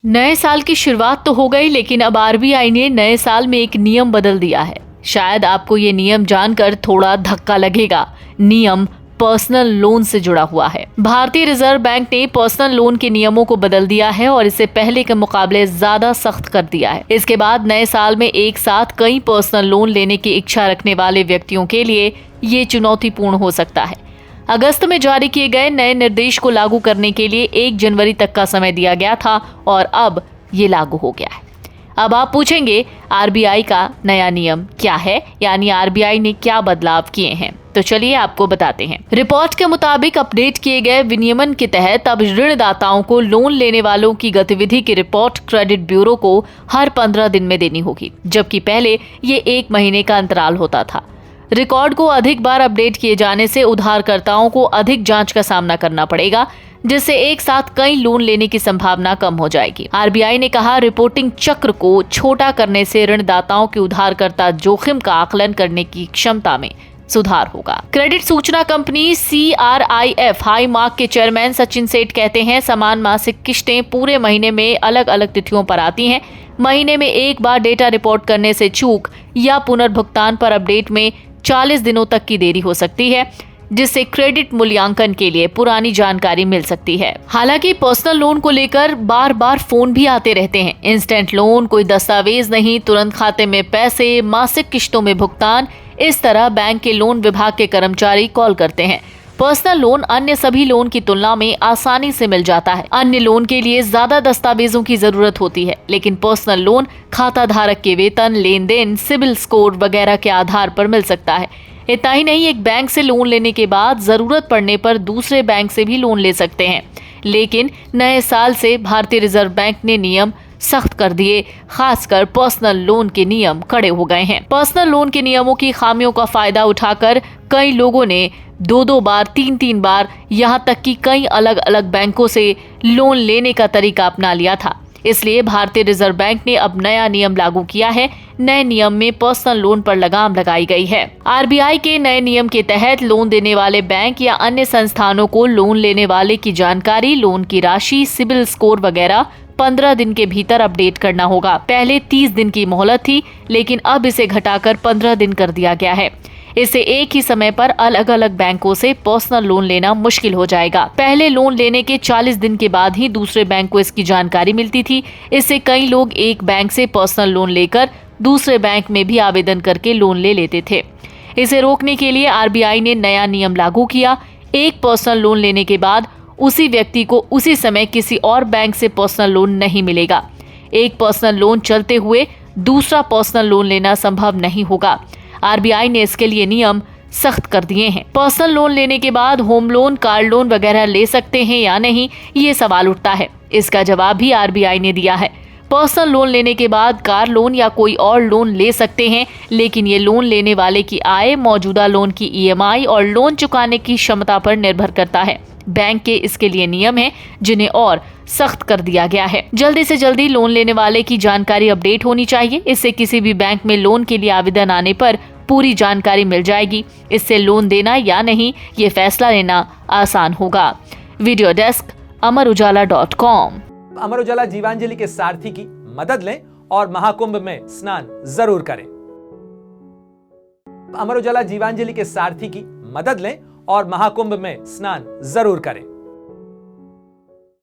नए साल की शुरुआत तो हो गई, लेकिन अब आरबीआई ने नए साल में एक नियम बदल दिया है। शायद आपको ये नियम जानकर थोड़ा धक्का लगेगा। नियम पर्सनल लोन से जुड़ा हुआ है। भारतीय रिजर्व बैंक ने पर्सनल लोन के नियमों को बदल दिया है और इसे पहले के मुकाबले ज्यादा सख्त कर दिया है। इसके बाद नए साल में एक साथ कई पर्सनल लोन लेने की इच्छा रखने वाले व्यक्तियों के लिए ये चुनौतीपूर्ण हो सकता है। अगस्त में जारी किए गए नए निर्देश को लागू करने के लिए 1 जनवरी तक का समय दिया गया था और अब ये लागू हो गया है। अब आप पूछेंगे आरबीआई का नया नियम क्या है, यानी आरबीआई ने क्या बदलाव किए हैं। तो चलिए आपको बताते हैं। रिपोर्ट के मुताबिक अपडेट किए गए विनियमन के तहत अब ऋणदाताओं को लोन लेने वालों की गतिविधि की रिपोर्ट क्रेडिट ब्यूरो को हर 15 दिन में देनी होगी, जबकि पहले ये 1 महीने का अंतराल होता था। रिकॉर्ड को अधिक बार अपडेट किए जाने से उधारकर्ताओं को अधिक जांच का सामना करना पड़ेगा, जिससे एक साथ कई लोन लेने की संभावना कम हो जाएगी। आरबीआई ने कहा, रिपोर्टिंग चक्र को छोटा करने से ऋणदाताओं की उधारकर्ता जोखिम का आकलन करने की क्षमता में सुधार होगा। क्रेडिट सूचना कंपनी CRIF हाई मार्क के चेयरमैन सचिन सेठ कहते हैं, समान मासिक किश्तें पूरे महीने में अलग अलग तिथियों पर आती हैं। महीने में एक बार डेटा रिपोर्ट करने से चूक या पुनर्भुगतान पर अपडेट में 40 दिनों तक की देरी हो सकती है, जिससे क्रेडिट मूल्यांकन के लिए पुरानी जानकारी मिल सकती है। हालांकि पर्सनल लोन को लेकर बार बार फोन भी आते रहते हैं। इंस्टेंट लोन, कोई दस्तावेज नहीं, तुरंत खाते में पैसे, मासिक किश्तों में भुगतान, इस तरह बैंक के लोन विभाग के कर्मचारी कॉल करते हैं। पर्सनल लोन अन्य सभी लोन की तुलना में आसानी से मिल जाता है। अन्य लोन के लिए ज्यादा दस्तावेजों की जरूरत होती है, लेकिन पर्सनल लोन खाता धारक के वेतन, लेन देन, सिबिल स्कोर वगैरह के आधार पर मिल सकता है। इतना ही नहीं, एक बैंक से लोन लेने के बाद जरूरत पड़ने पर दूसरे बैंक से भी लोन ले सकते हैं। लेकिन नए साल से भारतीय रिजर्व बैंक ने नियम सख्त कर दिए, खासकर पर्सनल लोन के नियम कड़े हो गए हैं। पर्सनल लोन के नियमों की खामियों का फायदा उठाकर कई लोगों ने 2-2 बार, 3-3 बार, यहाँ तक कि कई अलग अलग बैंकों से लोन लेने का तरीका अपना लिया था। इसलिए भारतीय रिजर्व बैंक ने अब नया नियम लागू किया है। नए नियम में पर्सनल लोन पर लगाम लगाई गई है। आरबीआई के नए नियम के तहत लोन देने वाले बैंक या अन्य संस्थानों को लोन लेने वाले की जानकारी, लोन की राशि, सिबिल स्कोर वगैरह 15 दिन के भीतर अपडेट करना होगा। पहले 30 दिन की मोहलत थी, लेकिन अब इसे घटाकर 15 दिन कर दिया गया है। इससे एक ही समय पर अलग अलग बैंकों से पर्सनल लोन लेना मुश्किल हो जाएगा। पहले लोन लेने के 40 दिन के बाद ही दूसरे बैंक को इसकी जानकारी मिलती थी। इससे कई लोग एक बैंक से पर्सनल लोन लेकर दूसरे बैंक में भी आवेदन करके लोन ले लेते थे। इसे रोकने के लिए आरबीआई ने नया नियम लागू किया। एक पर्सनल लोन लेने के बाद उसी व्यक्ति को उसी समय किसी और बैंक से पर्सनल लोन नहीं मिलेगा। एक पर्सनल लोन चलते हुए दूसरा पर्सनल लोन लेना संभव नहीं होगा। आरबीआई ने इसके लिए नियम सख्त कर दिए हैं। पर्सनल लोन लेने के बाद होम लोन, कार लोन वगैरह ले सकते हैं या नहीं, ये सवाल उठता है। इसका जवाब भी आरबीआई ने दिया है। पर्सनल लोन लेने के बाद कार लोन या कोई और लोन ले सकते हैं, लेकिन ये लोन लेने वाले की आय, मौजूदा लोन की ईएमआई और लोन चुकाने की क्षमता पर निर्भर करता है। बैंक के इसके लिए नियम हैं, जिन्हें और सख्त कर दिया गया है। जल्दी से जल्दी लोन लेने वाले की जानकारी अपडेट होनी चाहिए। इससे किसी भी बैंक में लोन के लिए आवेदन आने पर पूरी जानकारी मिल जाएगी। इससे लोन देना या नहीं, ये फैसला लेना आसान होगा। Video desk, अमरउजाला.com। अमर उजाला जीवांजलि के सारथी की मदद लें और महाकुंभ में स्नान जरूर करें। अमर उजाला जीवांजलि के सारथी की मदद लें और महाकुंभ में स्नान जरूर करें।